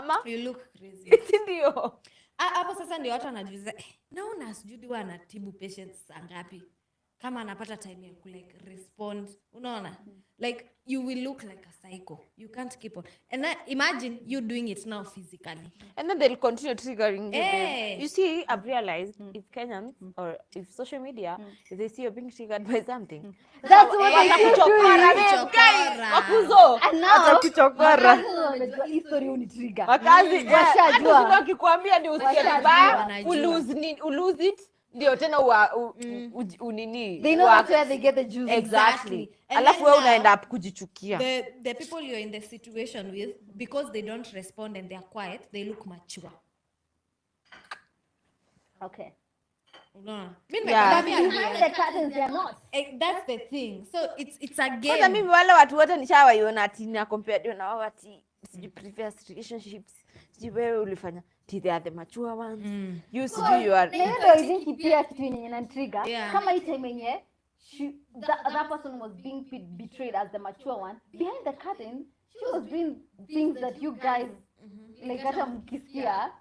ama you look crazy. Ndio. Hapo sasa ndio watu wanajiuliza, naona Judy anatibu patients ngapi? Kama anapata time ya like respond, unaona? Like you will look like a psycho. You can't keep on. And imagine you doing it now physically. And then they'll continue triggering you. Hey. You see, I've realized if Kenyans or if social media, if they see you being triggered by something, that's what they do. Wakuzo. And now, watakuchokora. History unitrigger. Wakazi, washajua. Hata ukikwambia ni usikie vibaya, lose it. Ndio tena unini. They know that's where they get the juice. Exactly. Alafu wewe unaenda up kujichukia. The people you're in the situation with, because they don't respond and they are quiet, they look mature. Okay. No. Behind the curtains they are not. That's the thing. So it's a game. Hata mimi wale watu wote nishawaiona ati na compare na wao ati previous relationships. Wewe ulifanya they are the mature ones. You see you are. Ndio hizi pia kitu yenye na trigger. Kama hii time yenye that person was being betrayed as the mature one. Behind the curtain, she was doing things that you guys like hata mkisikia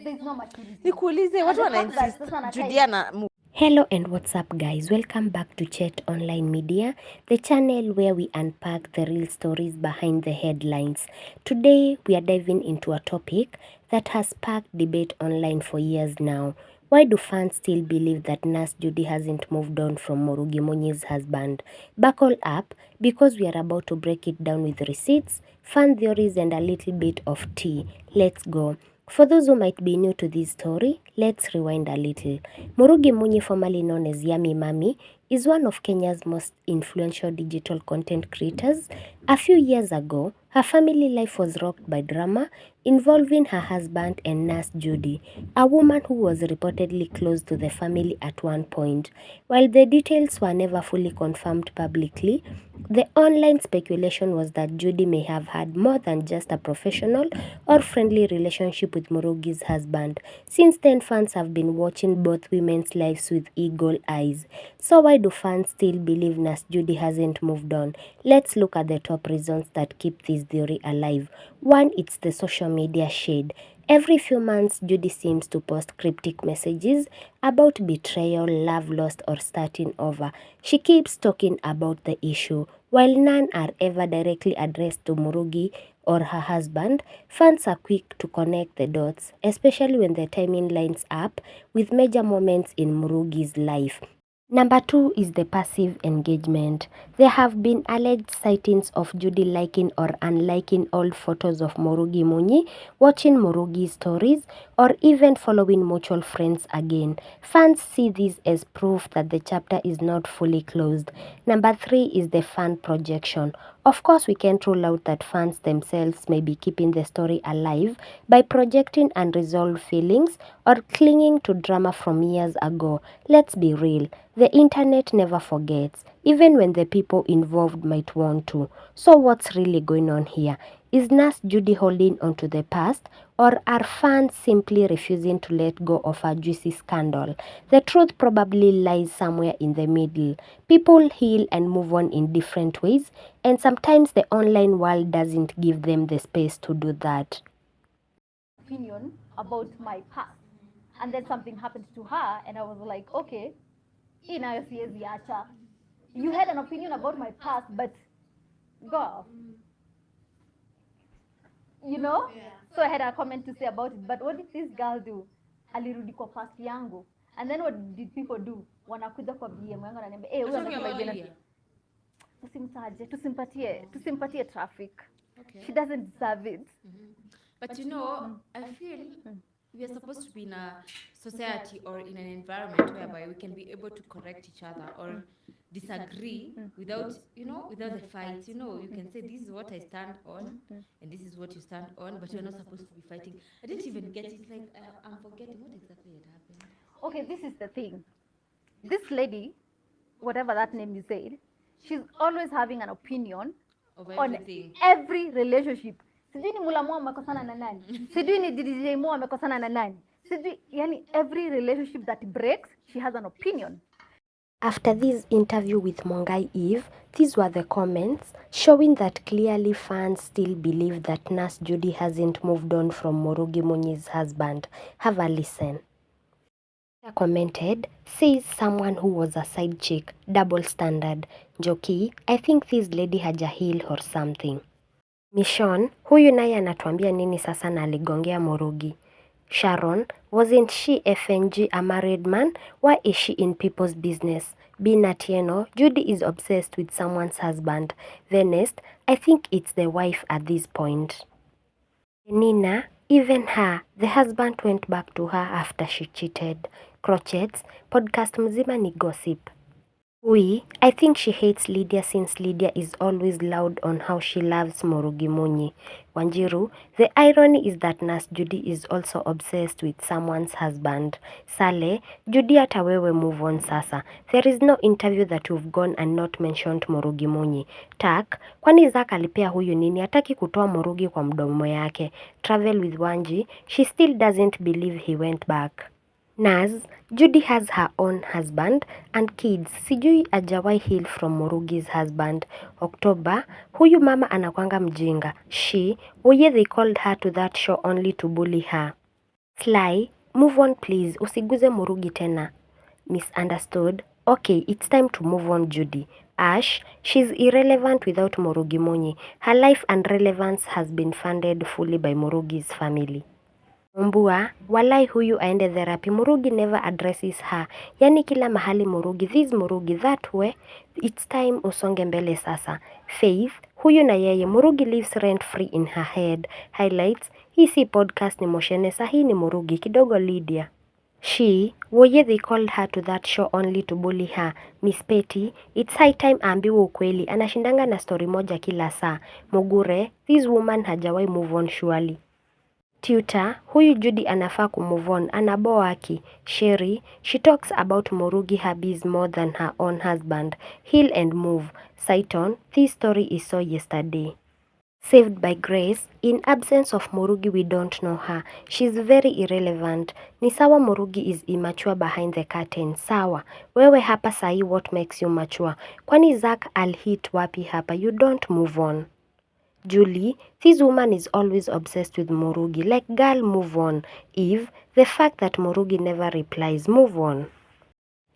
there's no maturity. Nikuulize watu wana insist Judy na Hello and what's up guys, welcome back to Chat Online Media, the channel where we unpack the real stories behind the headlines. Today we are diving into a topic that has sparked debate online for years now. Why do fans still believe that Nurse Judy hasn't moved on from Munyi's husband? Buckle up because we are about to break it down with receipts, fan theories and a little bit of tea. Let's go. For those who might be new to this story, let's rewind a little. Munyi, formerly known as Yummy Mami, is one of Kenya's most influential digital content creators. A few years ago, her family life was rocked by drama involving her husband and Nurse Judy, a woman who was reportedly close to the family at one point. While the details were never fully confirmed publicly, the online speculation was that Judy may have had more than just a professional or friendly relationship with Murugi's husband. Since then, fans have been watching both women's lives with eagle eyes. So why do fans still believe Nurse Judy hasn't moved on? Let's look at the top reasons that keep this theory alive. One, it's the social media shade. Every few months, Judy seems to post cryptic messages about betrayal, love lost, or starting over. She keeps talking about the issue. While none are ever directly addressed to Murugi or her husband, fans are quick to connect the dots, especially when the timing lines up with major moments in Murugi's life. Number 2 is the passive engagement. There have been alleged sightings of Judy liking or unliking old photos of Munyi, watching Murugi's stories, or even following mutual friends again. Fans see this as proof that the chapter is not fully closed. Number 3 is the fan projection. Of course, we can't rule out that fans themselves may be keeping the story alive by projecting unresolved feelings or clinging to drama from years ago. Let's be real. The internet never forgets, even when the people involved might want to. So what's really going on here? Is Nurse Judy holding on to the past, or are fans simply refusing to let go of a juicy scandal? The truth probably lies somewhere in the middle. People heal and move on in different ways, and sometimes the online world doesn't give them the space to do that. Opinion about my past, and then something happened to her, and I was like, okay, you had an opinion about my past, but girl, you know? Yeah. So I had a comment to say about it, but what did this girl do? Alirudi kwa past yangu. And then what did people do? Wanakuja kwa BM yangu na niambia, huyu anataka usimtaje, tusimpatie traffic. Okay. She doesn't deserve it. But you know, I feel we are supposed to be in a society or in an environment whereby we can be able to correct each other or disagree without the fights. You know, you can say, this is what I stand on and this is what you stand on, but you're not supposed to be fighting. I didn't even get it. Like, I'm forgetting what exactly had happened. Okay, this is the thing. This lady, whatever that name you said, she's always having an opinion on every relationship. Sijui ni Mula Mo amekosana na nani. Sijui ni DJ Mo amekosana na nani. Sijui, yani every relationship that breaks, she has an opinion. After this interview with Mongai Eve, these were the comments showing that clearly fans still believe that Nurse Judy hasn't moved on from Murugi Munyi's husband. Have a listen. Commented, says someone who was a side chick, double standard. Njoki, I think this lady haja heal or something. Mission, huyu naye anatuambia nini sasa na aligongea Murugi? Sharon, wasn't she FNG a married man? Why is she in people's business? Binatieno, Judy is obsessed with someone's husband. Venice, I think it's the wife at this point. Nina, even her, the husband went back to her after she cheated. Crochets, podcast mzima ni gossip. I think she hates Lydia since Lydia is always loud on how she loves Murugi Munyi. Wanjiru, the irony is that Nurse Judy is also obsessed with someone's husband. Sale, Judy hata wewe move on sasa. There is no interview that you've gone and not mentioned Murugi Munyi. Tak, kwani Zack alipea huyu nini hataki kutoa Murugi kwa mdomo yake. Travel with Wanji, she still doesn't believe he went back. Naz, Judy has her own husband and kids. Sijui ajawai heal from Murugi's husband. October, huyu mama anakwanga mjinga. She, they called her to that show only to bully her. Sly, move on please. Usiguze Murugi tena. Misunderstood. Okay, it's time to move on, Judy. Ash, she's irrelevant without Murugi Munyi. Her life and relevance has been funded fully by Murugi's family. Mbua, walai huyu aende therapy. Murugi never addresses her. Yani kila mahali Murugi, this Murugi, that way. It's time usonge mbele sasa. Faith, huyu na yeye, Murugi lives rent free in her head. Highlights, hii si podcast ni moshene, sahi ni Murugi, kidogo Lydia. She, they called her to that show only to bully her. Miss Petty, it's high time ambiwe ukweli, anashindanga na story moja kila saa. Mugure, this woman hajawai move on surely. Tutor, huyu Judy anafaa kumove on, anaboa aki. Sherry, she talks about Murugi hubbies more than her own husband. Heal and move. Saiton, this story is so yesterday. Saved by Grace, in absence of Murugi we don't know her. She's very irrelevant. Ni sawa Murugi is immature behind the curtain. Sawa, wewe hapa sahi what makes you mature? Kwani Zack alhit wapi hapa? You don't move on. Julie, this woman is always obsessed with Murugi. Like, girl, move on. Eve, the fact that Murugi never replies, move on.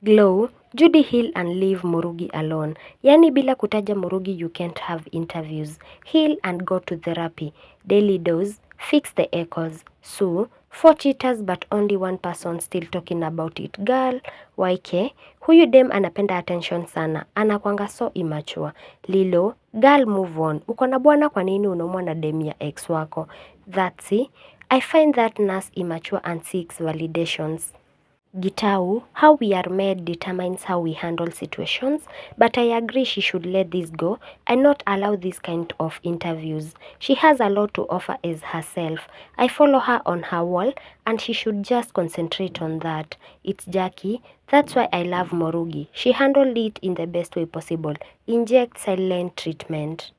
Glow, Judy heal and leave Murugi alone. Yani bila kutaja Murugi you can't have interviews. Heal and go to therapy. Daily dose, fix the echoes. Sue, 4 cheaters but only one person still talking about it. Girl, YK, huyu dem anapenda attention sana. Anakwanga so immature. Lilo, girl move on. Uko na bwana kwa nini unaumwa na dem ya ex wako? That's it. I find that Nurse immature and seeks validations. Gitau, how we are made determines how we handle situations, but I agree she should let this go and not allow this kind of interviews. She has a lot to offer as herself. I follow her on her wall and she should just concentrate on that. It's Jackie, that's why I love Murugi. She handled it in the best way possible. Inject silent treatment.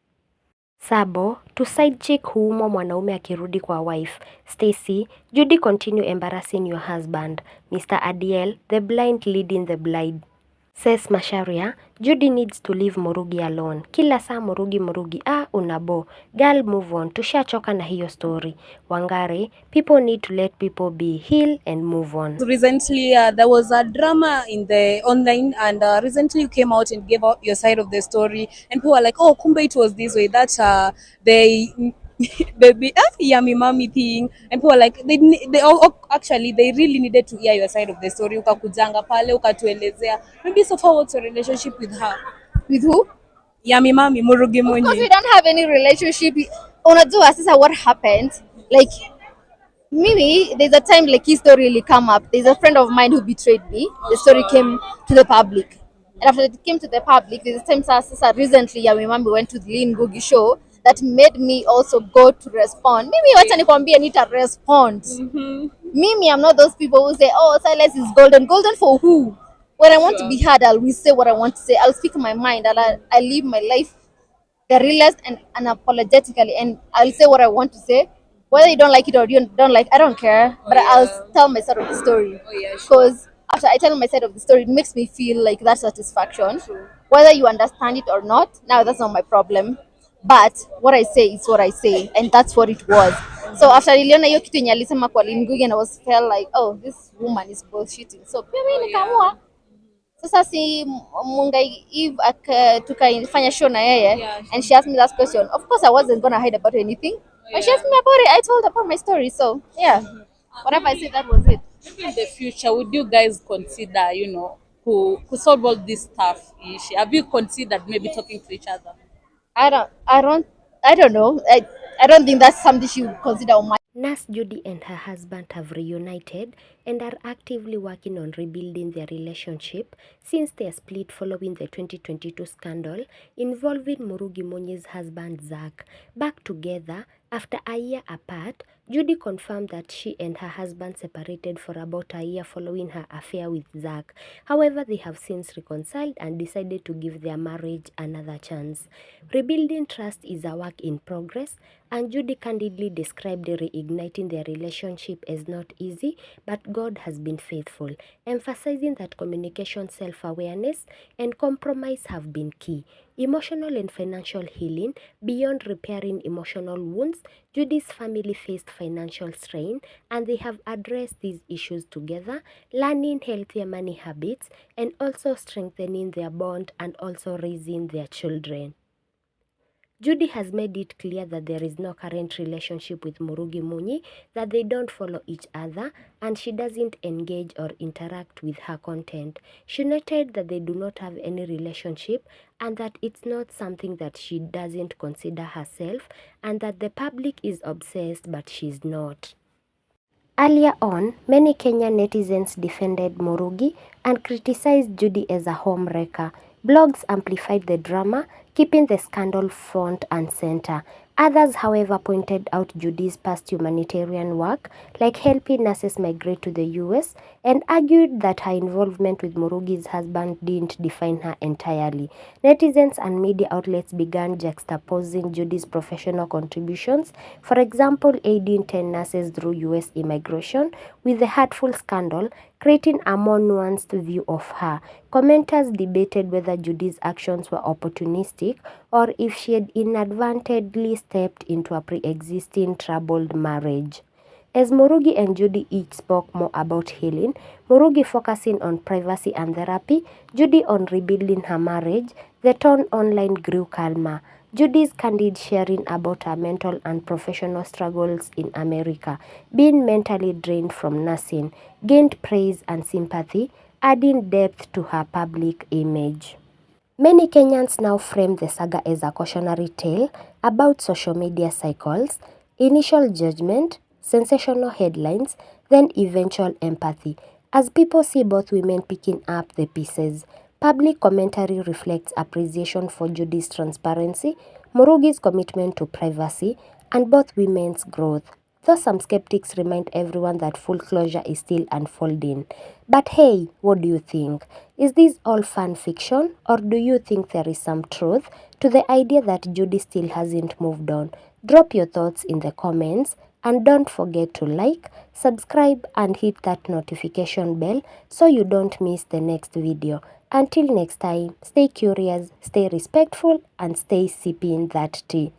Sabo, to side chick huumwa mwanaume akirudi kwa wife. Stacy, Judy continue embarrassing your husband. Mr. Adiel, the blind leading the blind. Says Masharia, Judy needs to leave Murugi alone. Kila saa Murugi, unabo. Girl move on, tushachoka na hiyo story. Wangari, people need to let people be, heal and move on. Recently, there was a drama in the online, and recently you came out and gave out your side of the story, and people were like, "Oh, kumbe it was this way." That the yummy mommy thing, and people were like, actually they really needed to hear your side of the story. Ukakujanga pale, ukatuelezea. Maybe so far, what's your relationship with her? With who? Yummy mommy, Murugi Munyi. Of course we don't have any relationship. Unajua sasa what happened? Like Mimi, there's a time like his story really come up. There's a friend of mine who betrayed me. The story came to the public. And after it came to the public, there's a time recently Yummy Mommy went to the Lynn Ngugi show that made me also go to respond. Mimi wacha nikwambie nita respond. Mimi, I'm not those people who say, "Oh, silence is golden." Golden for who? When I want to be heard, I'll say what I want to say. I'll speak my mind. I live my life the realest and unapologetically, and I'll say what I want to say. Whether you don't like it or you don't like, I don't care. But I'll tell my side of the story. Oh, yeah, sure. Because after I tell my side of the story, it makes me feel like that satisfaction. Whether you understand it or not, now that's not my problem. But what I say is what I say, and that's what it was. So after niliona hiyo kitu yenye alisema kwa Lingugi, and I was felt like, oh, this woman is bullshitting. So pia mimi nikaamua sasa si Mungai Eve tukafanya show na yeye, and she asked me that question. Of course I wasn't gonna hide about anything. When she asked me about it, I told her about my story. So yeah, whatever I said, that was it. Maybe in the future, would you guys consider, you know, who solve all this stuff? Have you considered maybe talking to each other? I don't know. I don't think that's something she would consider on my. Nurse Judy and her husband have reunited and are actively working on rebuilding their relationship since their split following the 2022 scandal involving Munyi's husband Zack. Back together after a year apart, Judy confirmed that she and her husband separated for about a year following her affair with Zack. However, they have since reconciled and decided to give their marriage another chance. Rebuilding trust is a work in progress, and Judy candidly described reigniting their relationship as not easy, but God has been faithful, emphasizing that communication, self-awareness, and compromise have been key. Emotional and financial healing. Beyond repairing emotional wounds, Judy's family faced financial strain, and they have addressed these issues together, learning healthier money habits, and also strengthening their bond and also raising their children. Judy has made it clear that there is no current relationship with Munyi, that they don't follow each other, and she doesn't engage or interact with her content. She noted that they do not have any relationship and that it's not something that she doesn't consider herself, and that the public is obsessed but she's not. Earlier on, many Kenyan netizens defended Murugi and criticized Judy as a homewrecker. Blogs amplified the drama, keeping the scandal front and center. Others, however, pointed out Judy's past humanitarian work, like helping nurses migrate to the US, and argued that her involvement with Murugi's husband didn't define her entirely. Netizens and media outlets began juxtaposing Judy's professional contributions, for example, aiding 10 nurses through US immigration, with the hurtful scandal, creating a more nuanced view of her. Commenters debated whether Judy's actions were opportunistic or if she had inadvertently stepped into a pre-existing troubled marriage. As Murugi and Judy each spoke more about healing, Murugi focusing on privacy and therapy, Judy on rebuilding her marriage, the tone online grew calmer. Judy's candid sharing about her mental and professional struggles in America, being mentally drained from nursing, gained praise and sympathy, adding depth to her public image. Many Kenyans now frame the saga as a cautionary tale about social media cycles, initial judgment, sensational headlines, then eventual empathy. As people see both women picking up the pieces, public commentary reflects appreciation for Judy's transparency, Murugi's commitment to privacy, and both women's growth. Though some skeptics remind everyone that full closure is still unfolding. But hey, what do you think? Is this all fan fiction, or do you think there is some truth to the idea that Judy still hasn't moved on? Drop your thoughts in the comments, and don't forget to like, subscribe, and hit that notification bell so you don't miss the next video. Until next time, stay curious, stay respectful, and stay sipping that tea.